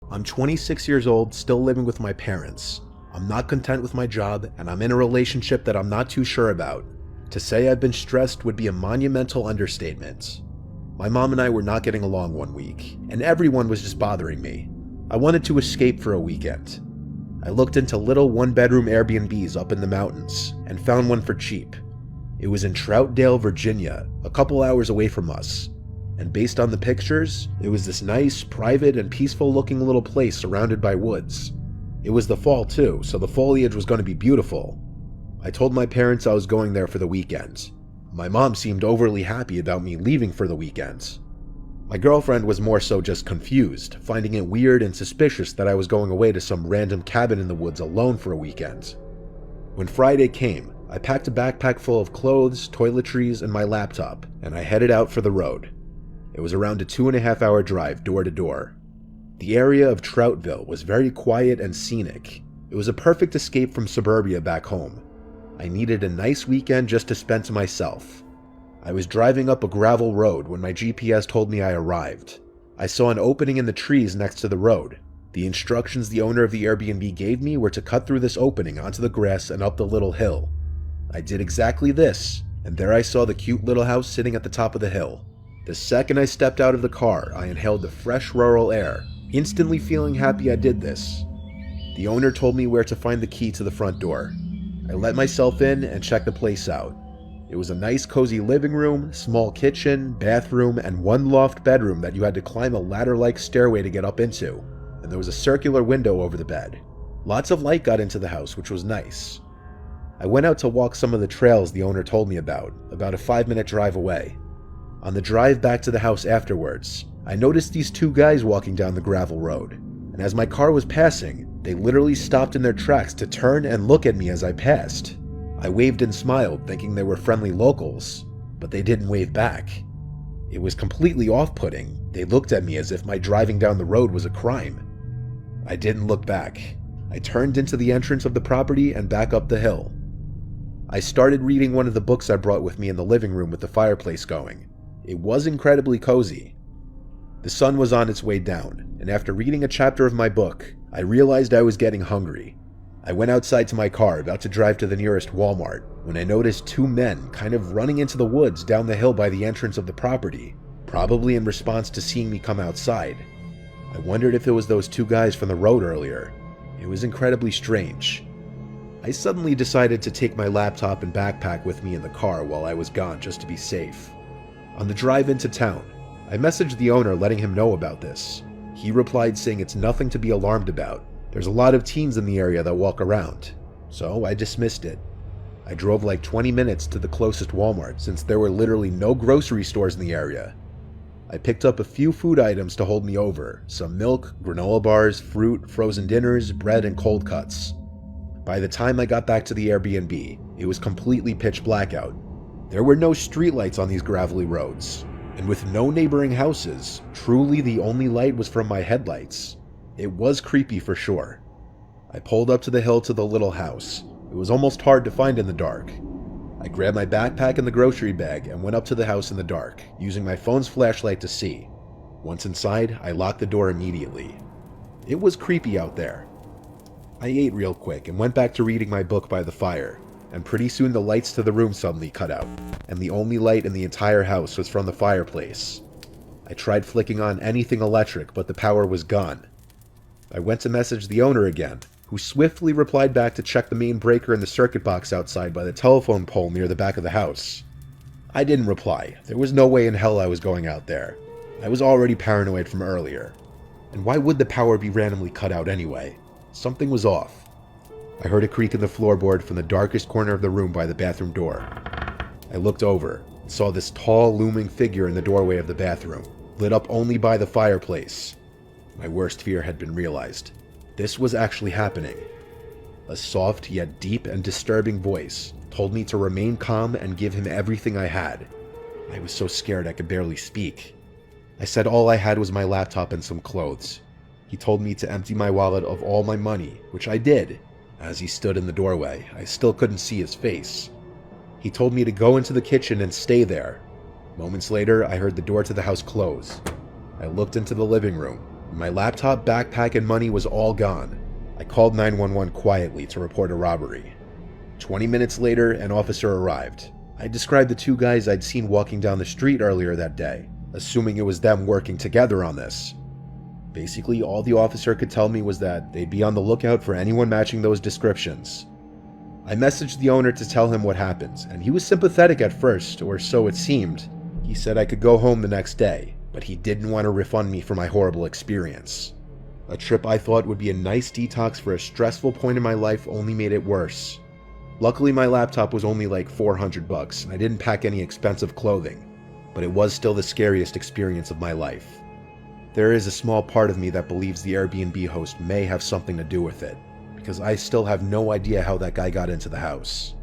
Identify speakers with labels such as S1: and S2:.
S1: I'm 26 years old, still living with my parents. I'm not content with my job, and I'm in a relationship that I'm not too sure about. To say I've been stressed would be a monumental understatement. My mom and I were not getting along one week, and everyone was just bothering me. I wanted to escape for a weekend. I looked into little one-bedroom Airbnbs up in the mountains, and found one for cheap. It was in Troutdale, Virginia, a couple hours away from us. And based on the pictures, it was this nice, private, and peaceful-looking little place surrounded by woods. It was the fall too, so the foliage was going to be beautiful. I told my parents I was going there for the weekend. My mom seemed overly happy about me leaving for the weekend. My girlfriend was more so just confused, finding it weird and suspicious that I was going away to some random cabin in the woods alone for a weekend. When Friday came, I packed a backpack full of clothes, toiletries, and my laptop, and I headed out for the road. It was around a 2.5-hour drive door to door. The area of Troutville was very quiet and scenic. It was a perfect escape from suburbia back home. I needed a nice weekend just to spend to myself. I was driving up a gravel road when my GPS told me I arrived. I saw an opening in the trees next to the road. The instructions the owner of the Airbnb gave me were to cut through this opening onto the grass and up the little hill. I did exactly this, and there I saw the cute little house sitting at the top of the hill. The second I stepped out of the car, I inhaled the fresh rural air, instantly feeling happy I did this. The owner told me where to find the key to the front door. I let myself in and checked the place out. It was a nice cozy living room, small kitchen, bathroom, and one loft bedroom that you had to climb a ladder-like stairway to get up into, and there was a circular window over the bed. Lots of light got into the house, which was nice. I went out to walk some of the trails the owner told me about a 5-minute drive away. On the drive back to the house afterwards, I noticed these two guys walking down the gravel road, and as my car was passing, they literally stopped in their tracks to turn and look at me as I passed. I waved and smiled, thinking they were friendly locals, but they didn't wave back. It was completely off-putting. They looked at me as if my driving down the road was a crime. I didn't look back. I turned into the entrance of the property and back up the hill. I started reading one of the books I brought with me in the living room with the fireplace going. It was incredibly cozy. The sun was on its way down, and after reading a chapter of my book, I realized I was getting hungry. I went outside to my car, about to drive to the nearest Walmart, when I noticed two men kind of running into the woods down the hill by the entrance of the property, probably in response to seeing me come outside. I wondered if it was those two guys from the road earlier. It was incredibly strange. I suddenly decided to take my laptop and backpack with me in the car while I was gone just to be safe. On the drive into town, I messaged the owner letting him know about this. He replied saying it's nothing to be alarmed about. There's a lot of teens in the area that walk around. So I dismissed it. I drove like 20 minutes to the closest Walmart since there were literally no grocery stores in the area. I picked up a few food items to hold me over, some milk, granola bars, fruit, frozen dinners, bread, and cold cuts. By the time I got back to the Airbnb, it was completely pitch black out. There were no streetlights on these gravelly roads, and with no neighboring houses, truly the only light was from my headlights. It was creepy for sure. I pulled up to the hill to the little house. It was almost hard to find in the dark. I grabbed my backpack and the grocery bag and went up to the house in the dark, using my phone's flashlight to see. Once inside, I locked the door immediately. It was creepy out there. I ate real quick and went back to reading my book by the fire, and pretty soon the lights to the room suddenly cut out, and the only light in the entire house was from the fireplace. I tried flicking on anything electric, but the power was gone. I went to message the owner again, who swiftly replied back to check the main breaker in the circuit box outside by the telephone pole near the back of the house. I didn't reply. There was no way in hell I was going out there. I was already paranoid from earlier. And why would the power be randomly cut out anyway? Something was off. I heard a creak in the floorboard from the darkest corner of the room by the bathroom door. I looked over and saw this tall, looming figure in the doorway of the bathroom, lit up only by the fireplace. My worst fear had been realized. This was actually happening. A soft yet deep and disturbing voice told me to remain calm and give him everything I had. I was so scared I could barely speak. I said all I had was my laptop and some clothes. He told me to empty my wallet of all my money, which I did. As he stood in the doorway, I still couldn't see his face. He told me to go into the kitchen and stay there. Moments later, I heard the door to the house close. I looked into the living room. When my laptop, backpack, and money was all gone, I called 911 quietly to report a robbery. 20 minutes later, an officer arrived. I described the two guys I'd seen walking down the street earlier that day, assuming it was them working together on this. Basically, all the officer could tell me was that they'd be on the lookout for anyone matching those descriptions. I messaged the owner to tell him what happened, and he was sympathetic at first, or so it seemed. He said I could go home the next day, but he didn't want to refund me for my horrible experience. A trip I thought would be a nice detox for a stressful point in my life only made it worse. Luckily, my laptop was only like $400 and I didn't pack any expensive clothing, but it was still the scariest experience of my life. There is a small part of me that believes the Airbnb host may have something to do with it, because I still have no idea how that guy got into the house.